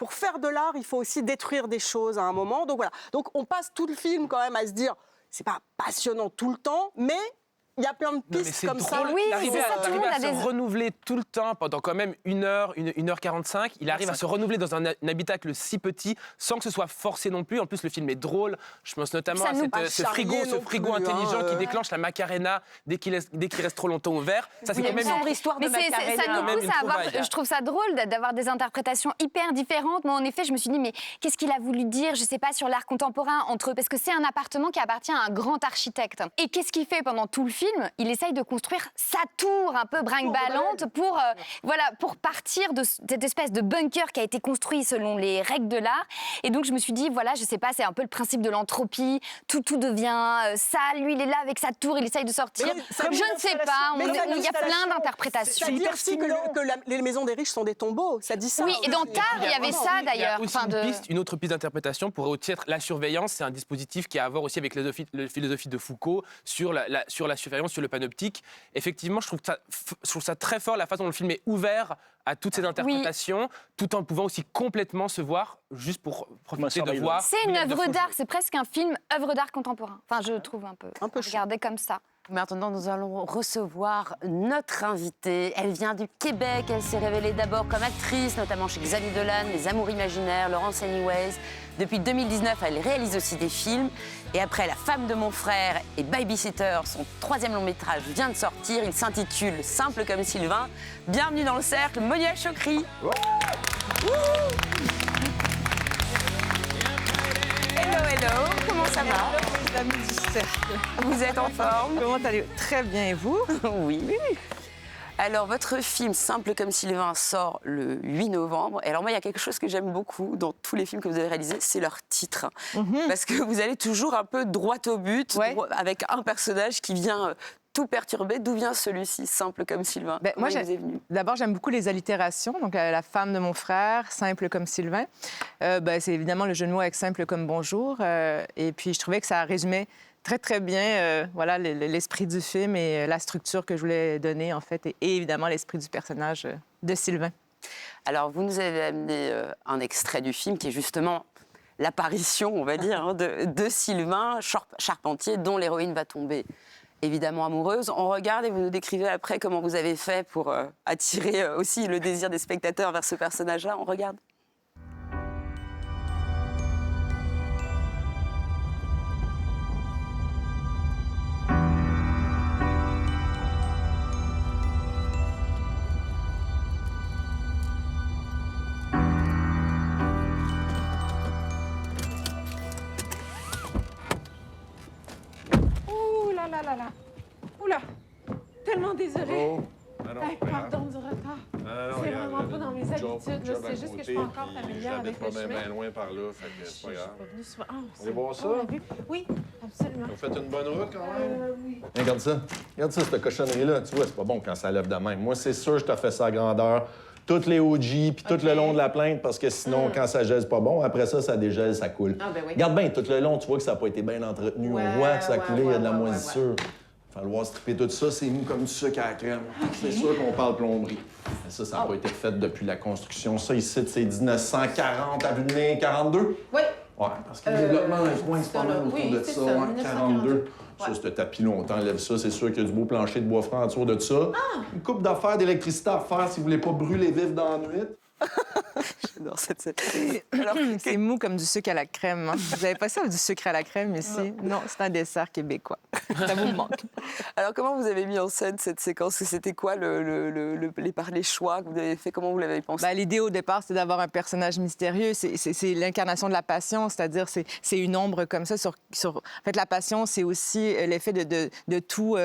faire de l'art, il faut aussi détruire des choses à un moment. Donc voilà. Donc on passe tout le film quand même à se dire, c'est pas passionnant tout le temps, mais il y a plein de pistes comme ça. Oui, il arrive c'est ça, tout le monde à a se des... renouveler tout le temps pendant quand même 1h45. Il arrive à se renouveler dans un habitacle si petit sans que ce soit forcé non plus. En plus, le film est drôle. Je pense notamment à ce frigo intelligent qui déclenche la Macarena dès qu'il reste trop longtemps ouvert. Ça, c'est quand même une histoire de Macarena. Ça nous pousse à avoir, je trouve ça drôle d'avoir des interprétations hyper différentes. Moi, en effet, je me suis dit, mais qu'est-ce qu'il a voulu dire, je sais pas, sur l'art contemporain entre eux? Parce que c'est un appartement qui appartient à un grand architecte. Et qu'est-ce qu'il fait pendant tout le film? film, il essaye de construire sa tour un peu brinque-ballante pour partir de cette espèce de bunker qui a été construit selon les règles de l'art. Et donc, je me suis dit, voilà, je sais pas, c'est un peu le principe de l'entropie. Tout devient sale. Lui, il est là avec sa tour, il essaye de sortir. Je ne sais pas. Il y a plein d'interprétations. Ça dit aussi que les maisons des riches sont des tombeaux. Ça dit ça. Oui, et dans Tar, il y avait ça Il y a d'ailleurs. aussi une autre piste d'interprétation pourrait aussi être la surveillance. C'est un dispositif qui a à voir aussi avec la philosophie de Foucault sur la surveillance, sur le panoptique. Effectivement, je trouve ça très fort la façon dont le film est ouvert à toutes ces interprétations, tout en pouvant aussi complètement se voir juste pour profiter de voir. C'est une œuvre d'art, c'est presque un film œuvre d'art contemporain. Enfin, je trouve un peu regardez comme ça. Maintenant, nous allons recevoir notre invitée. Elle vient du Québec. Elle s'est révélée d'abord comme actrice, notamment chez Xavier Dolan, Les Amours imaginaires, Laurence Anyways. Depuis 2019, elle réalise aussi des films. Et après La femme de mon frère et Babysitter, son 3e long métrage vient de sortir. Il s'intitule Simple comme Sylvain. Bienvenue dans le cercle, Monia Chokri. Hello, comment ça va? Les amis du cercle. Vous êtes en forme? Comment allez-vous? Très bien, et vous? Oui. Alors, votre film Simple comme Sylvain sort le 8 novembre. Et alors, moi, il y a quelque chose que j'aime beaucoup dans tous les films que vous avez réalisés, c'est leur titre. Parce que vous allez toujours un peu droit au but, avec un personnage qui vient tout perturbé. D'où vient celui-ci, Simple comme Sylvain? Moi, d'abord, j'aime beaucoup les allitérations. Donc, La femme de mon frère, Simple comme Sylvain. C'est évidemment le jeu de mots avec Simple comme bonjour. Et puis, je trouvais que ça résumait très, très bien l'esprit du film et la structure que je voulais donner, en fait, et évidemment l'esprit du personnage de Sylvain. Alors, vous nous avez amené un extrait du film qui est justement l'apparition, on va dire, de Sylvain Charpentier, dont l'héroïne va tomber évidemment amoureuse. On regarde et vous nous décrivez après comment vous avez fait pour attirer aussi le désir des spectateurs vers ce personnage-là. On regarde. Oula, tellement désolée. Pardon du retard. C'est vraiment pas dans mes habitudes. Là. C'est juste que je suis pas encore familière avec le chemin. Bien loin par là, fait que c'est pas grave. Je suis pas venue souvent. On va voir ça? Oui, absolument. Vous faites une bonne route quand même? Oui. Regarde ça. Regarde ça, cette cochonnerie-là. Tu vois, c'est pas bon quand ça lève de même. Moi, c'est sûr, je te fais ça à grandeur. Toutes les OG, puis tout le long de la plainte, parce que sinon, quand ça gèle, c'est pas bon. Après ça, ça dégèle, ça coule. Regarde bien, tout le long, tu vois que ça n'a pas été bien entretenu. On voit que ça a coulé, il y a de la moisissure. Il va falloir stripper tout ça, c'est mou comme du sucre à la crème. C'est sûr qu'on parle plomberie. Mais ça n'a pas été fait depuis la construction. Ça, ici, c'est 1940, avenue 42? Oui. Ouais, parce que le développement d'un coin, c'est pas mal autour de ça. 42. Ça, ce tapis-là, on t'enlève ça. C'est sûr qu'il y a du beau plancher de bois franc autour de ça. Une coupe d'affaires d'électricité à faire si vous voulez pas brûler vif dans la nuit. J'adore cette scène. C'est mou comme du sucre à la crème. Hein. Vous n'avez pas ça, du sucre à la crème ici? Non, c'est un dessert québécois. Ça vous manque. Alors, comment vous avez mis en scène cette séquence? C'était quoi les choix que vous avez fait? Comment vous l'avez pensé? L'idée au départ, c'est d'avoir un personnage mystérieux. C'est l'incarnation de la passion, c'est-à-dire c'est une ombre comme ça. En fait, la passion, c'est aussi l'effet de tout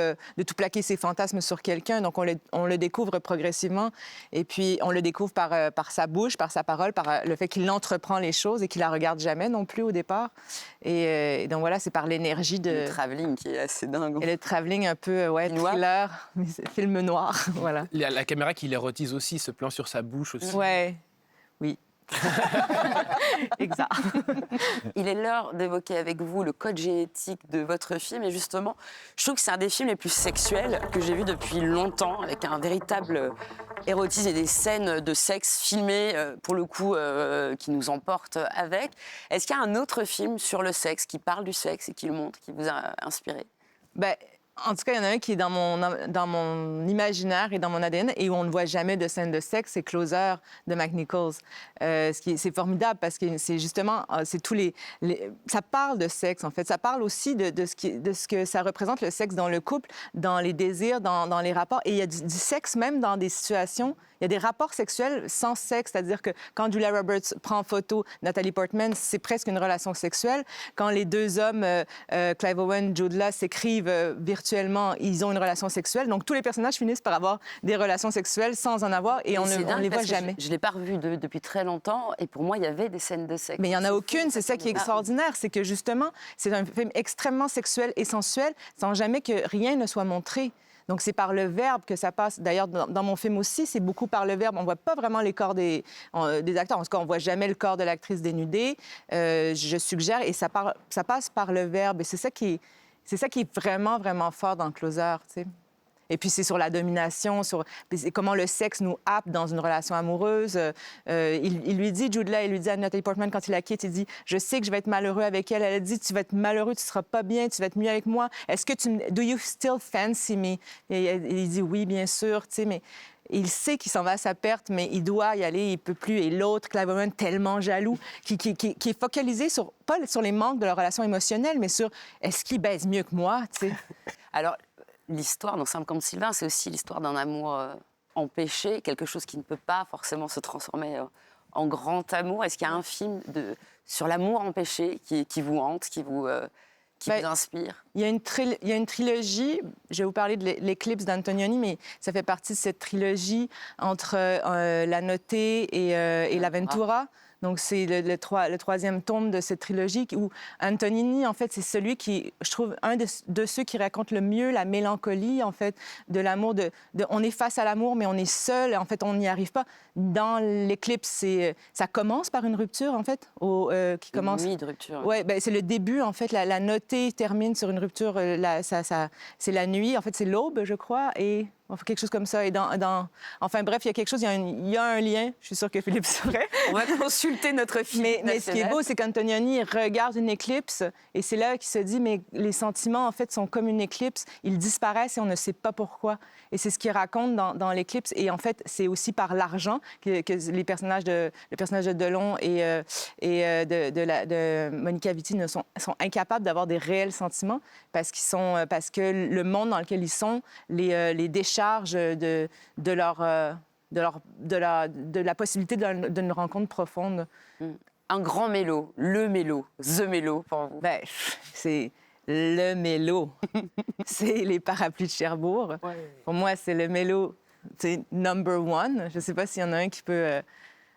plaquer ses fantasmes sur quelqu'un. Donc, on le découvre progressivement. Et puis, on le découvre par sa bouche, par sa parole, par le fait qu'il entreprend les choses et qu'il la regarde jamais non plus au départ. Et donc voilà, c'est par l'énergie de... Le travelling qui est assez dingue. Et le travelling un peu, thriller, mais film noir, voilà. La caméra qui l'érotise aussi, ce plan sur sa bouche aussi. Ouais, oui. Exact. Il est l'heure d'évoquer avec vous le code génétique de votre film. Et justement, je trouve que c'est un des films les plus sexuels que j'ai vu depuis longtemps, avec un véritable érotisme et des scènes de sexe filmées, pour le coup, qui nous emportent avec. Est-ce qu'il y a un autre film sur le sexe, qui parle du sexe et qui le montre, qui vous a inspiré? En tout cas, il y en a un qui est dans mon imaginaire et dans mon ADN et où on ne voit jamais de scène de sexe, c'est Closer de Mike Nichols. C'est formidable parce que c'est justement, ça parle de sexe, en fait. Ça parle aussi de ce que ça représente, le sexe dans le couple, dans les désirs, dans les rapports. Et il y a du sexe même dans des situations il y a des rapports sexuels sans sexe, c'est-à-dire que quand Julia Roberts prend en photo Natalie Portman, c'est presque une relation sexuelle. Quand les deux hommes, Clive Owen, Jude Law, s'écrivent virtuellement, ils ont une relation sexuelle. Donc tous les personnages finissent par avoir des relations sexuelles sans en avoir et on ne les voit jamais. Je ne l'ai pas revu depuis très longtemps et pour moi, il y avait des scènes de sexe. Mais il n'y en a aucune, c'est ça qui est extraordinaire, c'est que justement, c'est un film extrêmement sexuel et sensuel sans jamais que rien ne soit montré. Donc, c'est par le verbe que ça passe. D'ailleurs, dans mon film aussi, c'est beaucoup par le verbe. On ne voit pas vraiment les corps des acteurs. En tout cas, on ne voit jamais le corps de l'actrice dénudée. Je suggère, et ça passe par le verbe. Et c'est ça qui est vraiment, vraiment fort dans Closer, tu sais. Et puis, c'est sur la domination, sur comment le sexe nous happe dans une relation amoureuse. Il lui dit, Jude Law, il lui dit à Natalie Portman, quand il la quitte, il dit « Je sais que je vais être malheureux avec elle. » Elle a dit « Tu vas être malheureux, tu ne seras pas bien, tu vas être mieux avec moi. Est-ce que Do you still fancy me? » Et il dit « Oui, bien sûr. » Tu sais, mais il sait qu'il s'en va à sa perte, mais il doit y aller, il ne peut plus. Et l'autre, Clive Owen, tellement jaloux, qui est focalisé pas sur les manques de leur relation émotionnelle, mais sur est-ce qu'il baise mieux que moi, tu sais. Alors, l'histoire dans Simple comme Sylvain, c'est aussi l'histoire d'un amour empêché, quelque chose qui ne peut pas forcément se transformer en grand amour. Est-ce qu'il y a un film sur l'amour empêché qui vous hante, qui vous inspire? Il y a une trilogie, je vais vous parler de l'Éclipse d'Antonioni, mais ça fait partie de cette trilogie entre La Notée et l'Avventura. Donc, c'est le troisième tome de cette trilogie où Antonioni, en fait, c'est celui qui, je trouve, un de ceux qui raconte le mieux la mélancolie, en fait, de l'amour. On est face à l'amour, mais on est seul. En fait, on n'y arrive pas. Dans l'Éclipse, ça commence par une rupture, en fait, qui commence... Une nuit de rupture. Oui, ben, c'est le début, en fait. La Notée termine sur une rupture. C'est la nuit. En fait, c'est l'aube, je crois, et... Enfin, quelque chose comme ça. Et enfin, bref, il y a quelque chose, il y a un lien. Je suis sûre que Philippe saurait. On va consulter notre film mais ce qui est beau, c'est qu'Antonioni regarde une éclipse et c'est là qu'il se dit, mais les sentiments, en fait, sont comme une éclipse. Ils disparaissent et on ne sait pas pourquoi. Et c'est ce qu'il raconte dans l'éclipse. Et en fait, c'est aussi par l'argent que le personnage de Delon et de Monica Vitti sont incapables d'avoir des réels sentiments parce que le monde dans lequel ils sont les décharge de la possibilité d'une rencontre profonde. Un grand mélo, le mélo, the mélo pour vous? Ben, c'est le mélo. C'est les Parapluies de Cherbourg. Ouais. Pour moi, c'est le mélo, c'est number one. Je ne sais pas s'il y en a un qui peut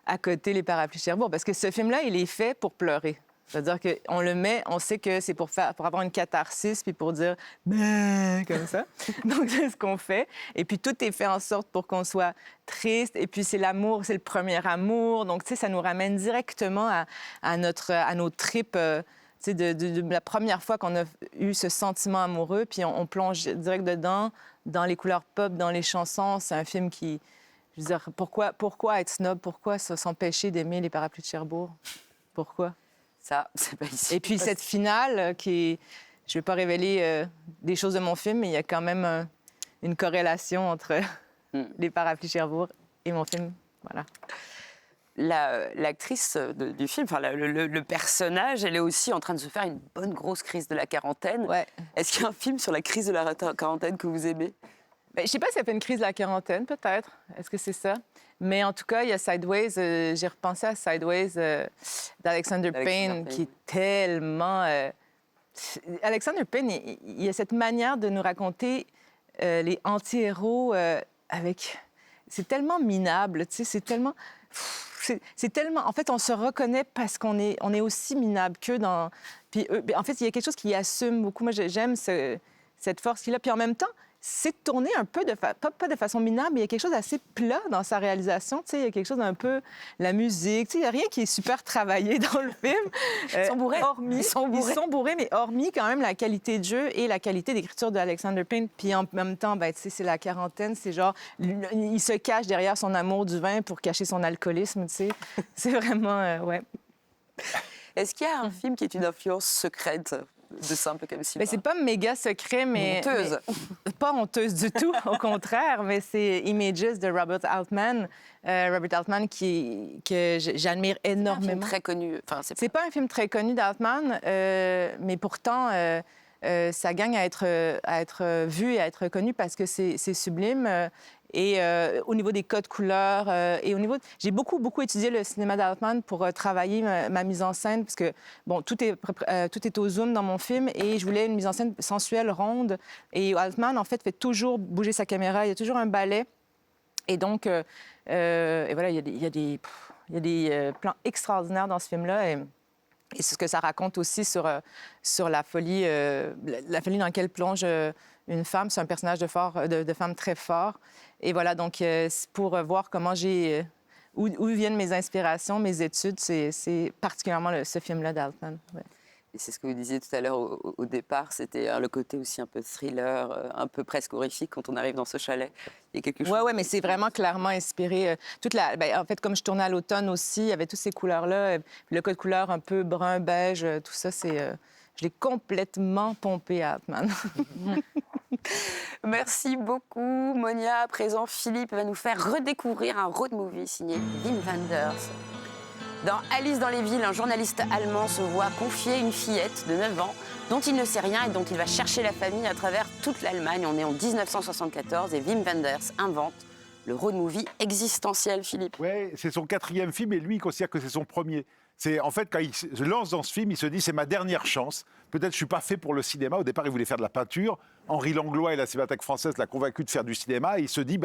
accoter les Parapluies de Cherbourg, parce que ce film-là, il est fait pour pleurer. C'est-à-dire qu'on le met, on sait que c'est pour avoir une catharsis, puis pour dire « comme ça ». Donc, c'est ce qu'on fait. Et puis, tout est fait en sorte pour qu'on soit triste. Et puis, c'est l'amour, c'est le premier amour. Donc, tu sais, ça nous ramène directement à nos tripes, tu sais, de la première fois qu'on a eu ce sentiment amoureux. Puis, on plonge direct dedans, dans les couleurs pop, dans les chansons. C'est un film qui... Je veux dire, pourquoi être snob? Pourquoi s'empêcher d'aimer les Parapluies de Cherbourg? Pourquoi? Ça, c'est pas ici. Et puis cette finale qui est... Je ne vais pas révéler des choses de mon film, mais il y a quand même une corrélation entre les Parapluies de Cherbourg et mon film. Voilà. L'actrice du film, enfin, le personnage, elle est aussi en train de se faire une bonne grosse crise de la quarantaine. Ouais. Est-ce qu'il y a un film sur la crise de la quarantaine que vous aimez? Ben, je ne sais pas si ça fait une crise de la quarantaine, peut-être. Est-ce que c'est ça? Mais en tout cas, il y a Sideways. J'ai repensé à Sideways d'Alexander Payne, qui est tellement... Alexander Payne, il y a cette manière de nous raconter les anti-héros avec... C'est tellement minable, tu sais, c'est tellement... C'est tellement... En fait, on se reconnaît parce qu'on est aussi minable qu'eux dans... Puis, en fait, il y a quelque chose qui assume beaucoup. Moi, j'aime cette force qu'il a. Puis en même temps, c'est tourné un peu pas de façon minable, mais il y a quelque chose d'assez plat dans sa réalisation. Tu sais, il y a quelque chose d'un peu... La musique, tu sais, il n'y a rien qui est super travaillé dans le film. Ils sont bourrés. Ils sont bourrés, mais hormis quand même la qualité de jeu et la qualité d'écriture d'Alexander Payne. Puis en même temps, ben, tu sais, c'est la quarantaine, c'est genre... Il se cache derrière son amour du vin pour cacher son alcoolisme, tu sais. C'est vraiment... ouais. Est-ce qu'il y a un film qui est une influence secrète de Simple comme Sylvain? Mais c'est pas méga secret, mais... Honteuse. Mais, pas honteuse du tout, au contraire, mais c'est Images de Robert Altman. Robert Altman que j'admire énormément. C'est un film très connu. Enfin, c'est pas un film très connu d'Altman, mais pourtant, ça gagne à être vu et à être reconnu parce que c'est sublime. Et au niveau des codes couleurs, et au niveau... J'ai beaucoup étudié le cinéma d'Altman pour travailler ma mise en scène, parce que, bon, tout est au zoom dans mon film, et je voulais une mise en scène sensuelle, ronde. Et Altman, en fait toujours bouger sa caméra. Il y a toujours un balai. Et donc, et voilà, il y a des plans extraordinaires dans ce film-là. Et c'est ce que ça raconte aussi sur la folie dans laquelle plonge une femme. C'est un personnage de femme très fort. Et voilà, donc, c'est pour voir comment où viennent mes inspirations, mes études, c'est particulièrement ce film-là d'Altman. Ouais. Et c'est ce que vous disiez tout à l'heure au départ, c'était le côté aussi un peu thriller, un peu presque horrifique quand on arrive dans ce chalet. Il y a quelque chose. Oui, mais c'est vraiment clairement inspiré. En fait, comme je tournais à l'automne aussi, il y avait toutes ces couleurs-là. Le code couleur un peu brun, beige, tout ça, je l'ai complètement pompé à Altman. Merci beaucoup, Monia. À présent, Philippe va nous faire redécouvrir un road movie signé Wim Wenders. Dans Alice dans les villes, un journaliste allemand se voit confier une fillette de 9 ans dont il ne sait rien et dont il va chercher la famille à travers toute l'Allemagne. On est en 1974 et Wim Wenders invente le road movie existentiel, Philippe. Oui, c'est son 4e film et lui, il considère que c'est son premier. En fait, quand il se lance dans ce film, il se dit c'est ma dernière chance. Peut-être je ne suis pas fait pour le cinéma. Au départ, il voulait faire de la peinture. Henri Langlois et la Cinémathèque française l'a convaincu de faire du cinéma. Et il se dit,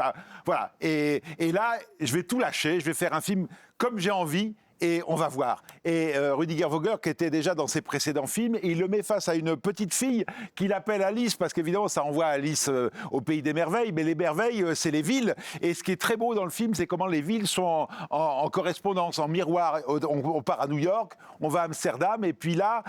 voilà. Et là, je vais tout lâcher. Je vais faire un film comme j'ai envie. Et on va voir. Et Rüdiger Vogler, qui était déjà dans ses précédents films, il le met face à une petite fille qu'il appelle Alice, parce qu'évidemment, ça envoie Alice au pays des merveilles, mais les merveilles, c'est les villes. Et ce qui est très beau dans le film, c'est comment les villes sont en correspondance, en miroir. On part à New York, on va à Amsterdam, et puis là,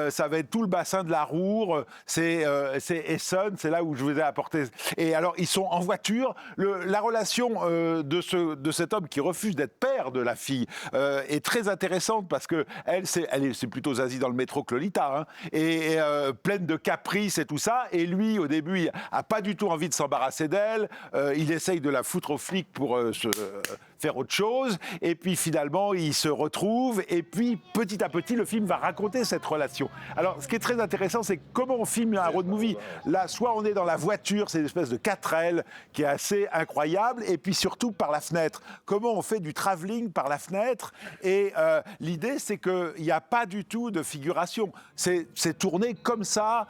ça va être tout le bassin de la Ruhr, c'est Essen, c'est là où je vous ai apporté. Et alors, ils sont en voiture. La relation de cet homme qui refuse d'être père de la fille est très intéressante parce que c'est plutôt Zazie dans le métro que Lolita, hein, et pleine de caprices et tout ça. Et lui, au début, il a pas du tout envie de s'embarrasser d'elle. Il essaye de la foutre aux flics pour faire autre chose. Et puis finalement, ils se retrouvent. Et puis petit à petit, le film va raconter cette relation. Alors, ce qui est très intéressant, c'est comment on filme un road movie. Là, soit on est dans la voiture, c'est une espèce de 4L qui est assez incroyable. Et puis surtout par la fenêtre. Comment on fait du travelling par la fenêtre. Et l'idée, c'est qu'il n'y a pas du tout de figuration. C'est tourné comme ça,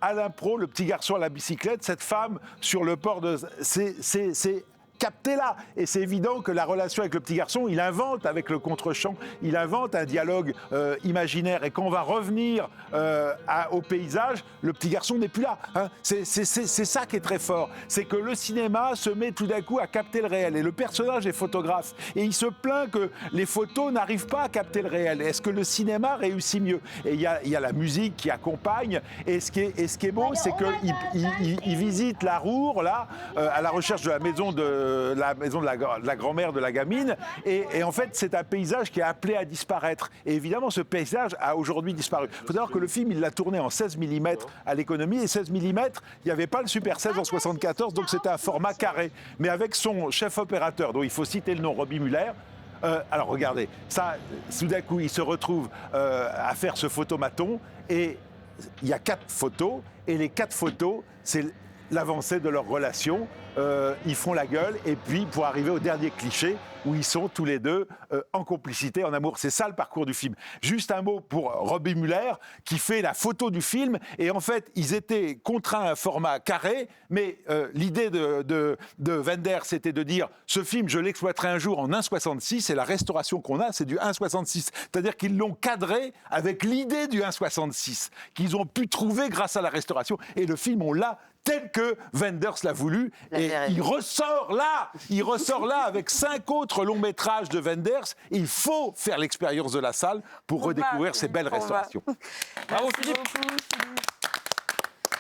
à l'impro, le petit garçon à la bicyclette, cette femme sur le port de... C'est capté là. Et c'est évident que la relation avec le petit garçon, il invente avec le contre-champ, il invente un dialogue imaginaire. Et quand on va revenir au paysage, le petit garçon n'est plus là. Hein. C'est ça qui est très fort. C'est que le cinéma se met tout d'un coup à capter le réel. Et le personnage est photographe. Et il se plaint que les photos n'arrivent pas à capter le réel. Est-ce que le cinéma réussit mieux? Et il y a la musique qui accompagne. Et ce qui est beau, c'est qu'il visite la Ruhr, là, à la recherche de la maison de la grand-mère de la gamine. Et en fait, c'est un paysage qui est appelé à disparaître. Et évidemment, ce paysage a aujourd'hui disparu. Il faut savoir que le film, il l'a tourné en 16 mm à l'économie. Et 16 mm, il n'y avait pas le Super 16 en 74, donc c'était un format carré. Mais avec son chef opérateur, dont il faut citer le nom, Robbie Muller. Alors regardez, ça, tout d'un coup, il se retrouve à faire ce photomaton. Et il y a 4 photos. Et les 4 photos, c'est l'avancée de leur relation. Ils font la gueule, et puis pour arriver au dernier cliché, où ils sont tous les deux en complicité, en amour. C'est ça le parcours du film. Juste un mot pour Robbie Muller, qui fait la photo du film, et en fait, ils étaient contraints à un format carré, mais l'idée de Wenders, c'était de dire, ce film, je l'exploiterai un jour en 1,66, et la restauration qu'on a, c'est du 1,66. C'est-à-dire qu'ils l'ont cadré avec l'idée du 1,66, qu'ils ont pu trouver grâce à la restauration, et le film, on l'a tel que Wenders l'a voulu, et il ressort là avec 5 autres longs métrages de Wenders. Et il faut faire l'expérience de la salle pour redécouvrir ces belles restaurations. Bravo Philippe.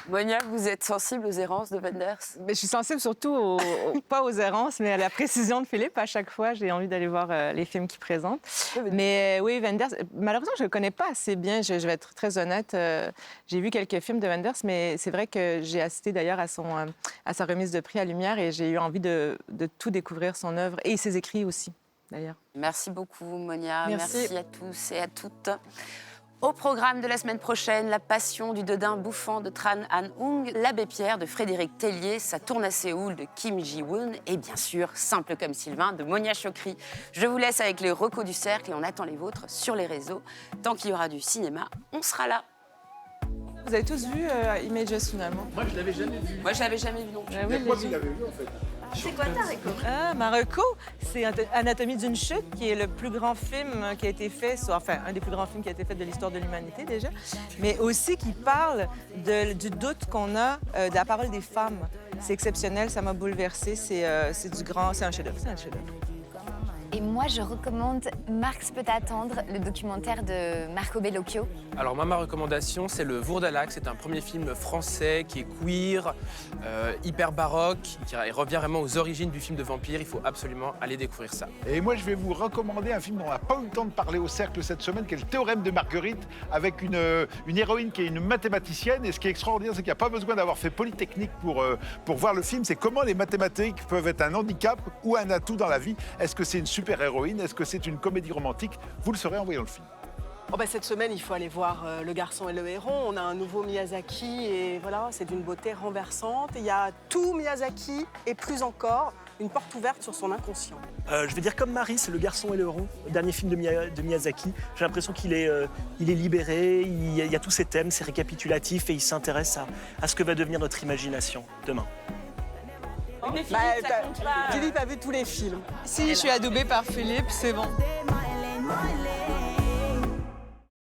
Monia, vous êtes sensible aux errances de Wenders? Je suis sensible surtout, pas aux errances, mais à la précision de Philippe. À chaque fois, j'ai envie d'aller voir les films qu'il présente. Mais oui, Wenders, malheureusement, je ne le connais pas assez bien. Je vais être très honnête. J'ai vu quelques films de Wenders, mais c'est vrai que j'ai assisté d'ailleurs à sa remise de prix à Lumière, et j'ai eu envie de tout découvrir, son œuvre et ses écrits aussi, d'ailleurs. Merci beaucoup, Monia. Merci à tous et à toutes. Au programme de la semaine prochaine, La Passion du Dodin bouffant de Tran Han Hung, L'Abbé Pierre de Frédéric Tellier, Ça tourne à Séoul de Kim Ji-woon et bien sûr Simple comme Sylvain de Monia Chokri. Je vous laisse avec les recos du cercle et on attend les vôtres sur les réseaux. Tant qu'il y aura du cinéma, on sera là. Vous avez tous vu Images finalement? Moi, je l'avais jamais vu. Moi, je l'avais jamais vu non plus. Oui, Moi, il l'avait vu, en fait. C'est quoi ta reco? Ma reco, c'est Anatomie d'une chute, qui est le plus grand film qui a été fait, enfin, un des plus grands films qui a été fait de l'histoire de l'humanité déjà, mais aussi qui parle du doute qu'on a de la parole des femmes. C'est exceptionnel, ça m'a bouleversée, c'est un chef-d'œuvre, c'est un chef-d'œuvre. Et moi, je recommande Marx peut attendre, le documentaire de Marco Bellocchio. Alors moi, ma recommandation, c'est Le Vourdalac. C'est un premier film français qui est queer, hyper baroque, qui revient vraiment aux origines du film de vampire. Il faut absolument aller découvrir ça. Et moi, je vais vous recommander un film dont on n'a pas eu le temps de parler au Cercle cette semaine, qui est Le Théorème de Marguerite, avec une héroïne qui est une mathématicienne. Et ce qui est extraordinaire, c'est qu'il n'y a pas besoin d'avoir fait Polytechnique pour voir le film. C'est comment les mathématiques peuvent être un handicap ou un atout dans la vie. Est-ce que c'est une super-héroïne? Est-ce que c'est une comédie romantique? Vous le saurez en voyant le film. Oh cette semaine, il faut aller voir Le Garçon et le Héron. On a un nouveau Miyazaki et voilà, c'est d'une beauté renversante. Il y a tout Miyazaki et plus encore, une porte ouverte sur son inconscient. Je vais dire comme Marie, c'est Le Garçon et le Héron, le dernier film de Miyazaki. J'ai l'impression qu'il est libéré, il y a tous ces thèmes, c'est récapitulatif et il s'intéresse à ce que va devenir notre imagination demain. Philippe a vu tous les films. Si, je suis adoubée par Philippe, c'est bon.